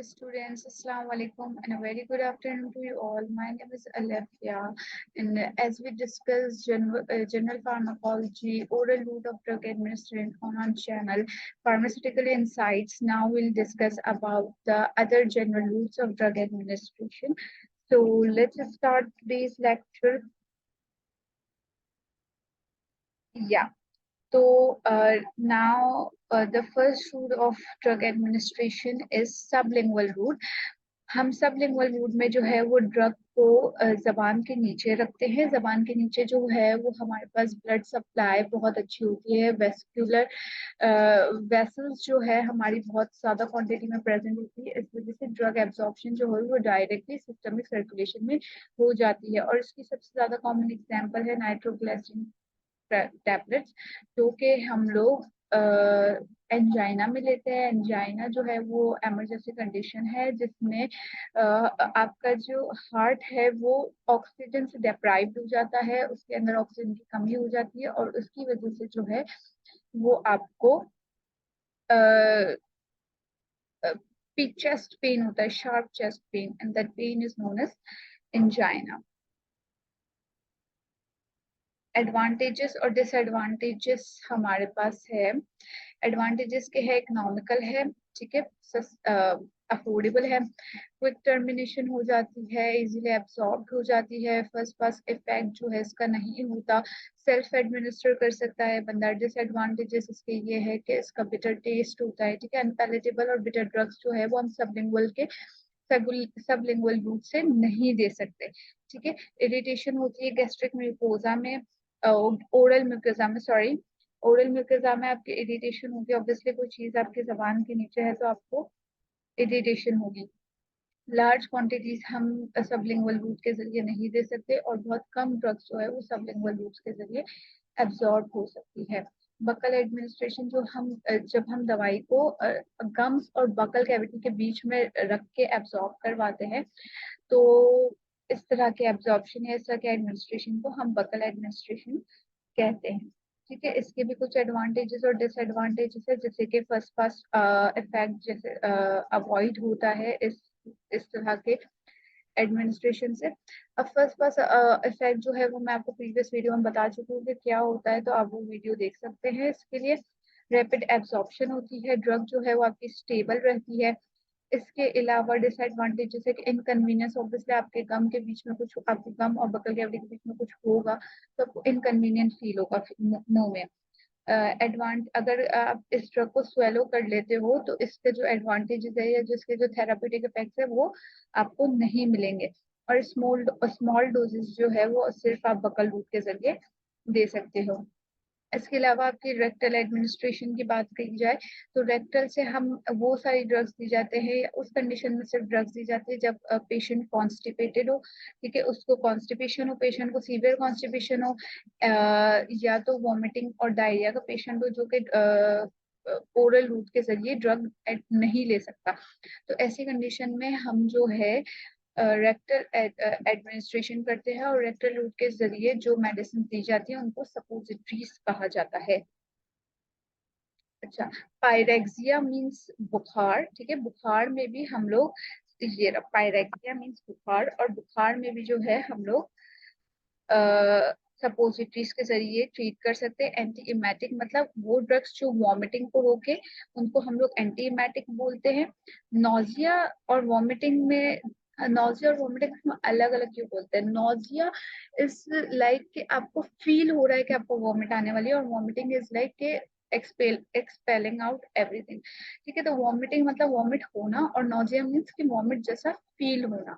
students, Assalamu alaikum and a very good afternoon to you all. My name is Alefia, and as we discuss general pharmacology, oral route of drug administration on our channel, Pharmaceutical Insights, now we'll discuss about the other general routes of drug administration. So let's start today's lecture. Yeah. So the first route of drug administration is sublingual route. हम sublingual route में जो है वो drug को जबान के नीचे रखते हैं। जबान के नीचे जो है वो हमारे पास ब्लड सप्लाई बहुत अच्छी होती है। वेस्कुलर वेसल्स जो है हमारी बहुत ज्यादा क्वांटिटी में प्रेजेंट होती है। इस वजह से ड्रग एब्जॉर्प्शन जो है वो डायरेक्टली सिस्टमिक सर्कुलेशन में हो जाती है। और इसकी सबसे ज्यादा कॉमन एग्जांपल है नाइट्रोग्लिसरीन टैबलेट्स, जो कि हम लोग एंजाइना में लेते हैं। एंजाइना जो है वो इमरजेंसी कंडीशन है जिसमें आपका जो हार्ट है वो ऑक्सीजन से डिप्राइव्ड हो जाता है, उसके अंदर ऑक्सीजन की कमी हो जाती है और उसकी वजह से जो है वो आपको चेस्ट पेन होता है, sharp chest pain, and that pain is known as angina. Advantages और डिसएडवांटेजेस हमारे पास है। एडवांटेजेस के है इकोनॉमिकल है, ठीक है, अफोर्डेबल है, क्विक टर्मिनेशन हो जाती है, इजीली एब्सॉर्ब हो जाती है, फर्स्ट पास इफेक्ट जो है इसका नहीं होता, सेल्फ एडमिनिस्टर कर सकता है बंदा। डिसएडवांटेजेस इसके ये है कि इसका बिटर टेस्ट होता है, ठीक है, अनपैलेटेबल और बिटर ड्रग्स जो है वो हम सबलिंगुअल रूट से नहीं दे सकते, ठीक है। इरिटेशन होती है गैस्ट्रिक म्यूकोजा में, ओरल म्यूकोजा में, सॉरी, ओरल म्यूकोजा में आपकी इरिटेशन होगी। ऑब्वियसली कोई चीज आपकी जबान के नीचे है तो आपको इरिटेशन होगी। लार्ज क्वांटिटीज हम सबलिंगुअल रूट के जरिए नहीं दे सकते और बहुत कम ड्रग्स जो है वो सबलिंगुअल रूट के जरिए एब्जॉर्ब हो सकती है। बकल एडमिनिस्ट्रेशन जो हम जब हम दवाई को गम्स और बकल कैविटी के बीच में रख के एब्जॉर्ब करवाते हैं तो इस तरह के एब्जॉर्प्शन या इस तरह के एडमिनिस्ट्रेशन को हम बकल एडमिनिस्ट्रेशन कहते हैं, ठीक है। इसके भी कुछ एडवांटेजेस और डिसएडवांटेजेस है, जैसे कि फर्स्ट पास इफेक्ट जैसे अवॉइड होता है इस तरह के एडमिनिस्ट्रेशन से। अब फर्स्ट पास इफेक्ट जो है वो मैं आपको प्रीवियस वीडियो में बता चुकी हूँ कि क्या होता है, तो आप वो वीडियो देख सकते हैं। इसके लिए रैपिड एब्जॉर्प्शन होती है, ड्रग जो है वो आपकी स्टेबल रहती है। इसके अलावा डिसएडवांटेजेस है कि इनकन्वीनियंस, ऑब्वियसली आपके गम के बीच में कुछ, आपके गम और बकल कैविटी के बीच में कुछ होगा तो आपको इनकन्वीनियंट फील होगा मुंह में। अगर आप इस ड्रग को स्वेलो कर लेते हो तो इसके जो एडवांटेजेस है या जिसके जो थेरापेटिक इफेक्ट्स है वो आपको नहीं मिलेंगे। और स्मॉल स्मॉल डोजेस जो है वो सिर्फ आप बकल रूट के जरिए दे सकते हो। इसके अलावा आपकी रेक्टल एडमिनिस्ट्रेशन की बात कही जाए तो रेक्टल से हम वो सारी ड्रग्स दी जाते हैं, उस कंडीशन में सिर्फ ड्रग्स दी जाती है जब पेशेंट कॉन्स्टिपेटेड हो, ठीक है, उसको कॉन्स्टिपेशन हो, पेशेंट को सीवियर कॉन्स्टिपेशन हो, या तो वॉमिटिंग और डायरिया का पेशेंट हो जो कि ओरल रूट के जरिए ड्रग नहीं ले सकता। तो ऐसी कंडीशन में हम जो है रेक्टल एडमिनिस्ट्रेशन करते हैं और रेक्टल रूट के जरिए जो मेडिसिन दी जाती है उनको सपोजिटरीज कहा जाता है। अच्छा, पायरेक्सिया मींस बुखार, ठीक है, बुखार में भी हम लोग, ये पायरेक्सिया मींस बुखार, और बुखार में भी जो है हम लोग सपोजिटरीज के जरिए ट्रीट कर सकते हैं। एंटी इमेटिक मतलब वो ड्रग्स जो वॉमिटिंग को रोके उनको हम लोग एंटी इमेटिक बोलते हैं। नोजिया और वॉमिटिंग में, नोजिया और वॉमिटिंग हम अलग अलग क्यों बोलते हैं? नोजिया इज लाइक कि आपको फील हो रहा है कि आपको वॉमिट आने वाली है, और वॉमिटिंग इज लाइक कि एक्सपेलिंग आउट एवरीथिंग, ठीक है। तो वॉमिटिंग मतलब वॉमिट होना और नोजिया मीन्स कि वॉमिट जैसा फील होना,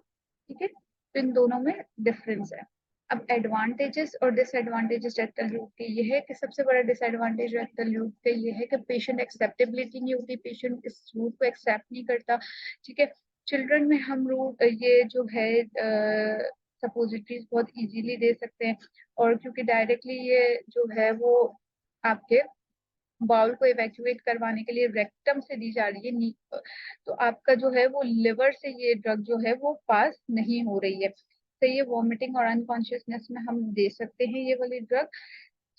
ठीक है। तो इन दोनों में डिफरेंस है। अब एडवांटेजेस और डिसएडवांटेजेस रेक्टल रूट के ये है कि सबसे बड़ा डिसएडवांटेज रेक्टल रूट के ये है कि पेशेंट एक्सेप्टेबिलिटी नहीं होती, पेशेंट इस रूट को एक्सेप्ट नहीं करता, ठीक है। चिल्ड्रन में हम रूट ये जो है सपोजिटरीज बहुत इजीली दे सकते हैं, और क्योंकि डायरेक्टली ये जो है वो आपके बाउल को इवैक्यूएट करवाने के लिए रेक्टम से दी जा रही है, तो आपका जो है वो लिवर से ये ड्रग जो है वो पास नहीं हो रही है, तो ये वॉमिटिंग और अनकॉन्शियसनेस में हम दे सकते हैं ये वाली ड्रग।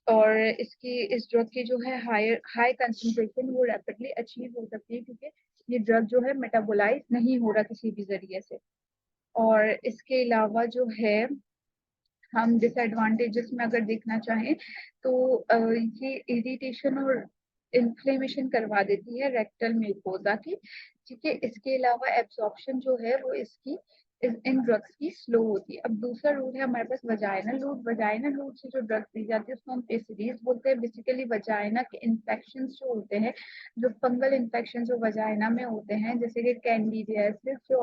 और इस ड्रग की जो है हाई कंसंट्रेशन वो रैपिडली अचीव हो सकती है, क्योंकि ये ड्रग जो है मेटाबोलाइज नहीं हो रहा किसी भी जरिए से। और इसके अलावा जो है हम डिसएडवांटेजेस में अगर देखना चाहें तो ये इरिटेशन और इन्फ्लेमेशन करवा देती है रेक्टल म्यूकोजा की। ठीक है, इसके अलावा एब्जॉर्प्शन जो है वो इसकी इन ड्रग्स की स्लो होती है। अब दूसरा रूट है हमारे पास वजाइनल रूट। वजाइनल रूट से जो ड्रग्स दी जाती है उसको हम पेसिडीज बोलते हैं। बेसिकली वजाइना के इन्फेक्शन जो होते हैं, जो फंगल इन्फेक्शन जो वजाइना में होते हैं, जैसे कि कैंडिडियासिस जो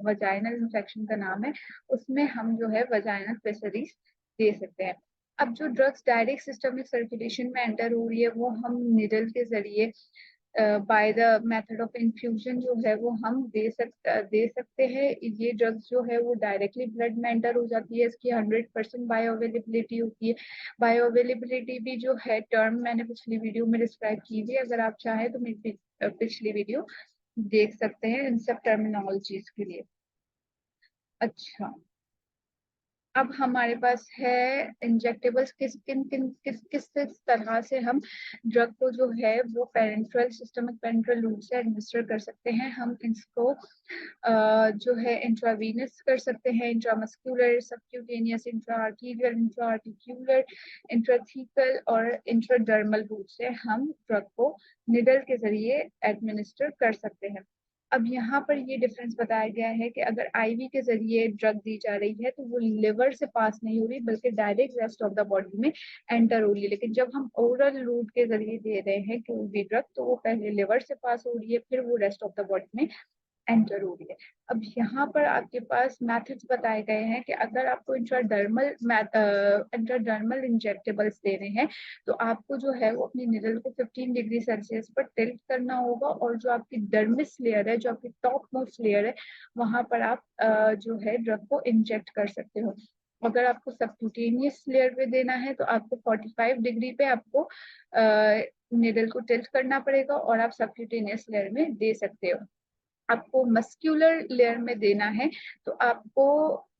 वजाइनल इन्फेक्शन का नाम है, उसमें हम जो है वजाइनल पेसिडीज दे सकते हैं। अब जो ड्रग्स डायरेक्ट सिस्टमिक सर्कुलेशन में एंटर हो रही है वो हम निडल के जरिए by the method of infusion जो है वो हम दे सकते हैं। ये ड्रग्स जो है वो डायरेक्टली ब्लड में एंटर हो जाती है। इसकी 100% बायो अवेलेबिलिटी होती है। बायो अवेलेबिलिटी भी जो है टर्म मैंने पिछली वीडियो में डिस्क्राइब की थी, अगर आप चाहें तो मेरी पिछली वीडियो देख सकते हैं इन सब टर्मिनोलॉजीज के लिए। अच्छा, अब हमारे पास है इंजेक्टेबल्स। किस तरह से हम ड्रग को जो है वो पेरेंट्रल सिस्टमिक पेरेंट्रल रूट से एडमिनिस्टर कर सकते हैं। हम इसको जो है इंट्रावीनस कर सकते हैं, इंट्रामस्कुलर, सबक्यूटेनियस, इंट्राआर्टीरियल, इंट्राआर्टिक्यूलर, इंट्राथीकल और इंट्राडर्मल रूट से हम ड्रग को निडल के जरिए एडमिनिस्टर कर सकते हैं। अब यहाँ पर ये डिफरेंस बताया गया है कि अगर आईवी के जरिए ड्रग दी जा रही है तो वो लिवर से पास नहीं हो रही बल्कि direct rest of the body में एंटर हो रही है। लेकिन जब हम ओरल रूट के जरिए दे रहे हैं कोई भी ड्रग तो वो पहले लिवर से पास हो रही है, फिर वो रेस्ट ऑफ द बॉडी में एंटर हो रही है। अब यहाँ पर आपके पास मेथड्स बताए गए हैं कि अगर आपको इंट्राडर्मल इंजेक्टेबल्स दे रहे हैं तो आपको जो है वो अपनी निडल को 15 डिग्री सेल्सियस पर टिल्ट करना होगा, और जो आपकी डर्मिस लेयर है, जो आपकी टॉप मोस्ट लेयर है, वहां पर आप जो है ड्रग को इंजेक्ट कर सकते हो। अगर आपको सबक्यूटेनियस लेयर पे देना है तो आपको 45 डिग्री पे आपको निडल को टिल्ट करना पड़ेगा और आप सबक्यूटेनियस लेयर में दे सकते हो। आपको मस्क्यूलर लेयर में देना है तो आपको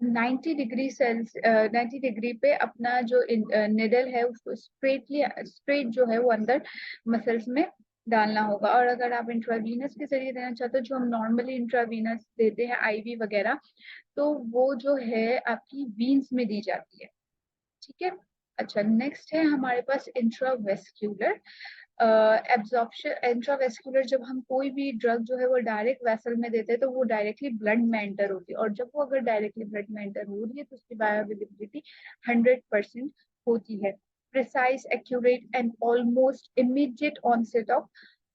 90 डिग्री 90 डिग्री पे अपना जो निडल है उसको स्ट्रेट जो है वो अंदर मसल्स में डालना होगा। और अगर आप इंट्रावीनस के जरिए देना चाहते हो, जो हम नॉर्मली इंट्रावीनस देते हैं आईवी वगैरह, तो वो जो है आपकी वीन्स में दी जाती है। ठीक है। अच्छा, नेक्स्ट है हमारे पास इंट्रावेस्क्यूलर एब्जॉर्प्शन। इंट्रावेस्कुलर जब हम कोई भी ड्रग जो है वो डायरेक्ट वेसल में देते हैं तो वो डायरेक्टली ब्लड में एंटर होती है, और जब वो अगर डायरेक्टली ब्लड में एंटर हो रही है तो उसकी बायोअवेलेबिलिटी 100% होती है। Precise, accurate and almost immediate onset of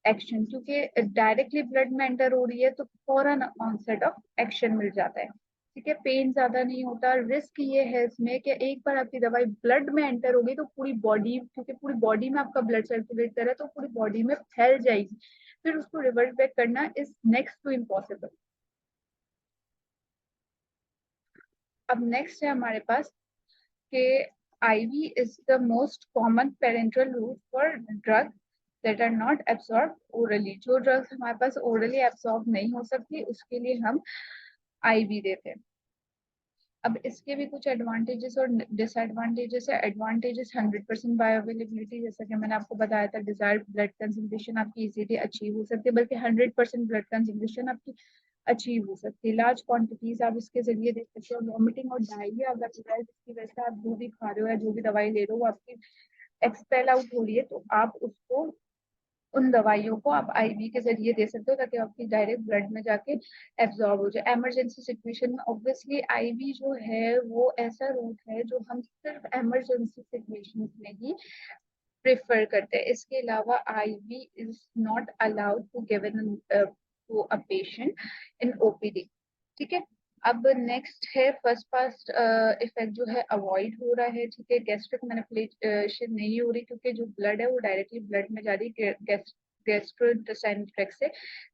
action, क्योंकि डायरेक्टली ब्लड में एंटर हो रही है तो फौरन ऑनसेट ऑफ एक्शन मिल जाता है। ठीक है, पेन ज्यादा नहीं होता। रिस्क ये है इसमें कि एक बार आपकी दवाई ब्लड में एंटर हो गई तो पूरी बॉडी, क्योंकि पूरी बॉडी में आपका ब्लड सर्कुलेट कर रहा है तो पूरी बॉडी में फैल जाएगी, फिर उसको रिवर्स बैक करना इज नेक्स्ट टू इम्पॉसिबल। अब नेक्स्ट है हमारे पास कि IV is the most common parenteral route for drug that are not absorb orally. जो ड्रग्स हमारे पास ओरली एब्सॉर्ब नहीं हो सकती उसके लिए हम आईवी देते हैं। अब इसके भी कुछ एडवांटेजेस और डिसएडवांटेजेस है। एडवांटेजेस 100% बायोअवेलेबिलिटी, जैसा कि मैंने आपको बताया था, डिजायर्ड ब्लड कंसंट्रेशन आपकी इजीली अचीव हो सकती है, बल्कि 100% ब्लड कंसंट्रेशन आपकी अचीव हो सकती है। लार्ज क्वांटिटीज आप इसके जरिए देख सकते हो। वॉमिटिंग और डायरिया अगर हो रहा है जिसकी वजह से आप जो भी खा रहे हो या जो भी दवाई ले रहे हो वो आपकी एक्सपेल आउट हो रही है, तो आप उसको उन दवाइयों को आप आईवी के जरिए दे सकते हो ताकि आपकी डायरेक्ट ब्लड में जाके एब्जॉर्ब हो जाए। इमरजेंसी सिचुएशन में ऑब्वियसली आईवी जो है वो ऐसा रूट है जो हम सिर्फ इमरजेंसी सिचुएशन में ही प्रेफर करते हैं। इसके अलावा IV is not allowed to given to a patient in OPD. ठीक है। अब नेक्स्ट है फर्स्ट पास इफेक्ट जो है अवॉइड हो रहा है। ठीक है, गैस्ट्रिक मैनिपुलेशन नहीं हो रही क्योंकि जो ब्लड है वो डायरेक्टली ब्लड में जा रही है, गैस्ट्रोइंटेस्टाइनल ट्रैक्ट से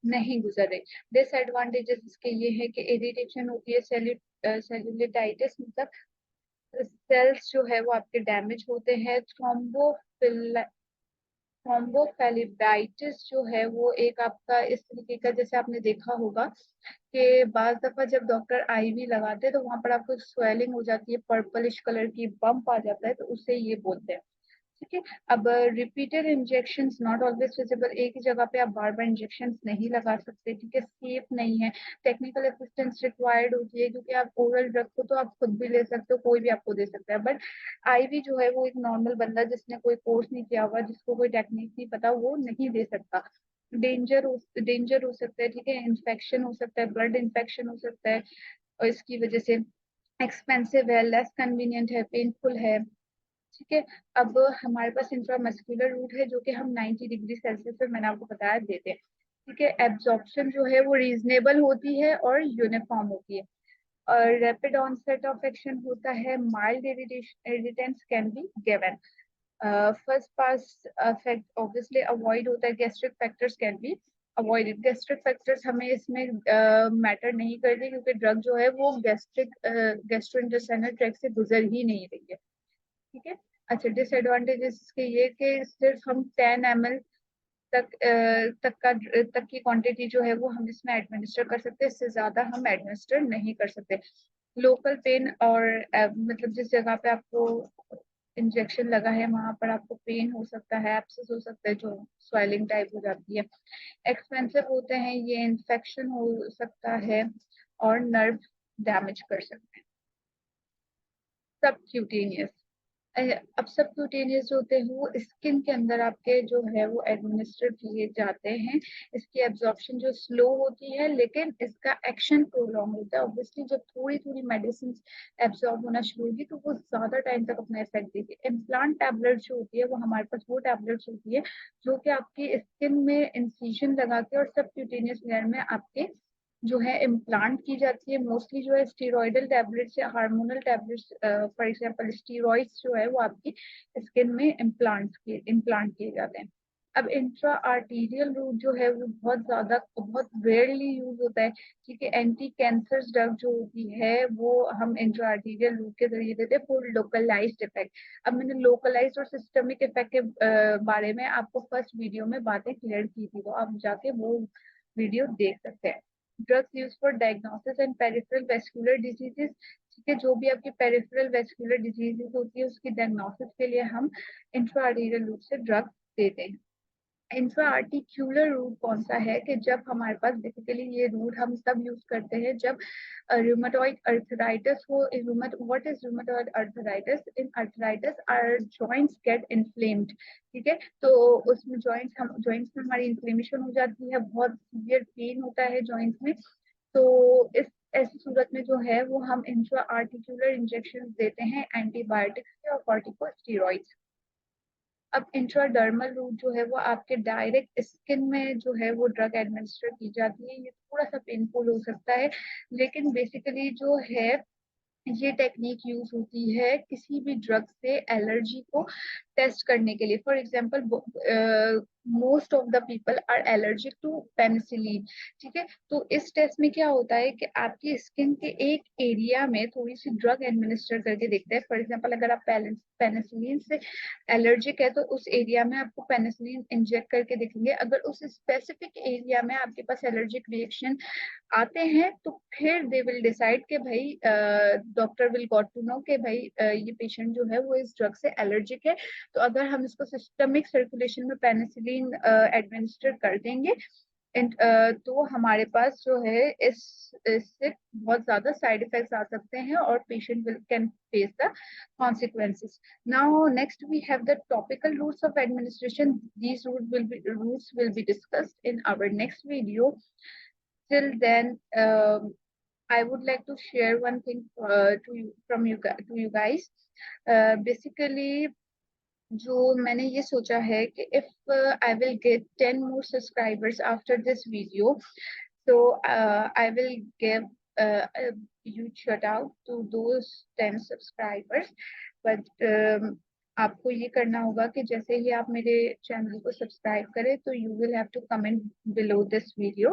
नहीं गुजर रही। डिसएडवांटेजेस इसके ये है कि इरिटेशन होती है, सेल्यूलिटाइटिस मतलब सेल्स जो है वो आपके डैमेज होते हैं। थ्रोम्बोफेलिब्राइटिस जो है वो एक आपका इस तरीके का, जैसे आपने देखा होगा कि बाज दफा जब डॉक्टर आईवी लगाते हैं तो वहां पर आपको स्वेलिंग हो जाती है, पर्पलिश कलर की बम्प आ जाता है, तो उससे ये बोलते हैं। ठीक है। अब repeated injection not always feasible, एक ही जगह पे आप बार बार इंजेक्शन नहीं लगा सकते, ठीक है, सेफ नहीं है, टेक्निकल असिस्टेंस रिक्वायर्ड होती है, क्योंकि आप ओरल ड्रग को तो आप खुद भी ले सकते हो, कोई भी आपको दे सकता है, बट आईवी जो है वो एक नॉर्मल बंदा जिसने कोई कोर्स नहीं किया हुआ, जिसको कोई टेक्निक नहीं पता, वो नहीं दे सकता। डेंजर हो सकता है, ठीक है, इन्फेक्शन हो सकता है, ब्लड इन्फेक्शन हो सकता है, और इसकी वजह से एक्सपेंसिव है, लेस कन्वीनियंट है, पेनफुल है, ठीक है। अब हमारे पास इंट्रामस्कुलर रूट है जो कि हम 90 डिग्री सेल्सियस पे, मैंने आपको बताया, देते हैं, ठीक है। एब्जॉर्प्शन जो है वो रीजनेबल होती है और यूनिफॉर्म होती है, और रैपिड ऑनसेट ऑफ एक्शन होता है, mild irritants can be given, first pass effect obviously avoid होता है, gastric factors can be avoided, gastric factors हमें इसमें मैटर नहीं करते, क्योंकि ड्रग जो है वो गैस्ट्रोइंटेस्टाइनल ट्रैक्ट से गुजर ही नहीं रही है, ठीक है। अच्छा, डिसएडवांटेजेस इसके ये कि सिर्फ हम 10 ml तक की क्वांटिटी जो है वो हम इसमें एडमिनिस्टर कर सकते हैं, इससे ज्यादा हम एडमिनिस्टर नहीं कर सकते। लोकल पेन और मतलब जिस जगह पे आपको इंजेक्शन लगा है वहां पर आपको पेन हो सकता है, एब्सेस हो सकता है, जो स्वेलिंग टाइप हो जाती है, एक्सपेंसिव होते हैं, ये इन्फेक्शन हो सकता है और नर्व डैमेज कर सकते हैं। सबक्यूटेनियस, अब सबक्यूटेनियस जो होते हैं वो स्किन के अंदर आपके जो है वो एडमिनिस्टर किए जाते हैं, इसकी एब्जॉर्प्शन जो स्लो होती है लेकिन इसका एक्शन प्रोलॉन्ग होता है, ऑब्वियसली जब थोड़ी थोड़ी मेडिसिन एब्जॉर्ब होना शुरू होगी तो वो ज्यादा टाइम तक अपना इफेक्ट देगी। इम्प्लांट टैबलेट जो होती है वो हमारे पास वो टैबलेट्स होती है जो कि आपकी स्किन में इंसिजन लगा के और सबक्यूटेनियस लेयर में आपके जो है इम्प्लांट की जाती है, मोस्टली जो है स्टीरोइडल टैबलेट्स या hormonal tablets, for example steroids जो है वो आपकी स्किन में इम्प्लांट किए जाते हैं। अब इंट्रा आर्टीरियल रूट जो है वो बहुत रेयरली यूज होता है, ठीक है, एंटी कैंसर ड्रग जो होती है वो हम इंट्रा आर्टीरियल रूट के जरिए देते हैं फॉर लोकलाइज्ड इफेक्ट। अब मैंने लोकलाइज्ड और सिस्टमिक इफेक्ट के बारे में आपको फर्स्ट वीडियो में बातें क्लियर की थी, तो आप जाके वो वीडियो देख सकते हैं। Drugs use for diagnosis and peripheral vascular diseases, ठीक है, जो भी आपकी पेरिफेरल वेस्कुलर डिजीजेस होती है उसकी डायग्नोसिस के लिए हम इंट्राआर्टीरियल रूट से ड्रग देते हैं। इंफ्राआर्टिक्यूलर रूट कौन सा है कि जब हमारे पास बेसिकली ये रूट हम तब यूज करते हैं जब रूमेटॉइड अर्थराइटिस हो। What is rheumatoid arthritis? In arthritis our joints get inflamed, ठीक है, तो उसमें जॉइंट्स में हमारी इन्फ्लेमेशन हो जाती है, बहुत सीवियर पेन होता है जॉइंट्स में, तो इस ऐसी सूरत में जो है वो हम इंट्रा आर्टिकुलर इंजेक्शन देते हैं एंटीबायोटिक्स के और कॉर्टिकोस्टेरॉइड्स। अब इंट्राडर्मल रूट जो है वो आपके डायरेक्ट स्किन में जो है वो ड्रग एडमिनिस्टर की जाती है, ये थोड़ा सा पेनफुल हो सकता है, लेकिन बेसिकली जो है ये टेक्निक यूज होती है किसी भी ड्रग से एलर्जी को टेस्ट करने के लिए। For example most of the people are allergic to penicillin, ठीक है, तो इस टेस्ट में क्या होता है कि आपकी स्किन के एक एरिया में थोड़ी सी ड्रग एडमिनिस्टर करके देखते हैं। फॉर एग्जांपल अगर आप पेनिसिलिन से एलर्जिक है तो उस एरिया में आपको पेनिसिलिन इंजेक्ट करके देखेंगे, अगर उस स्पेसिफिक एरिया में आपके पास एलर्जिक रिएक्शन आते हैं तो फिर दे विल डिसाइड कि भाई doctor will got to know कि भाई ये पेशेंट जो है वो इस ड्रग से एलर्जिक है, तो अगर हम इसको सिस्टमिक सर्कुलेशन में पेनिसिलिन एडमिनिस्टर कर देंगे तो हमारे पास जो है इससे बहुत ज्यादा साइड इफेक्ट्स आ सकते हैं और patient will can face the consequences. Now, next we have the topical routes of administration. These routes will be discussed in our next video. Till then, I would like to share one thing to you guys. Basically, जो मैंने ये सोचा है कि if I will get 10 more subscribers after this video, so I will give a huge shout out to those 10 subscribers. But आपको ये करना होगा कि जैसे ही आप मेरे चैनल को सब्सक्राइब करें तो you will have to comment below this video.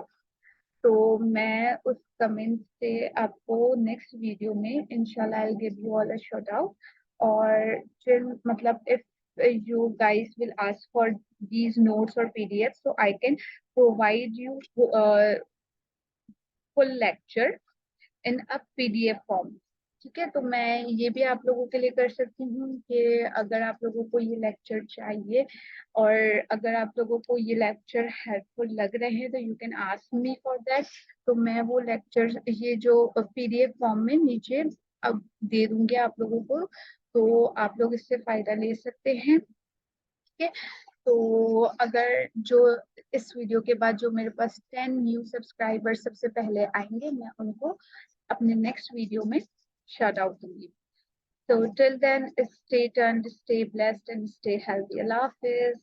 तो मैं उस कमेंट से आपको नेक्स्ट वीडियो में इंशाल्लाह I give you all a shout out, और फिर मतलब if you guys will ask for these notes or PDFs, so I can provide you full lecture in a PDF form. ठीक है, तो मैं ये भी आप लोगों के लिए कर सकती हूँ कि अगर आप लोगों को ये लेक्चर चाहिए और अगर आप लोगों को ये लेक्चर हेल्पफुल लग रहे हैं तो you can ask me for that. तो मैं वो लेक्चर ये जो पीडीएफ फॉर्म में नीचे अब दे दूंगी आप लोगों को, तो आप लोग इससे फायदा ले सकते हैं। ठीक है, तो अगर जो इस वीडियो के बाद जो मेरे पास 10 न्यू सब्सक्राइबर सबसे पहले आएंगे, मैं उनको अपने नेक्स्ट वीडियो में शाउट आउट दूंगी। So till then, stay tuned, stay blessed, and stay healthy. Allah Hafiz.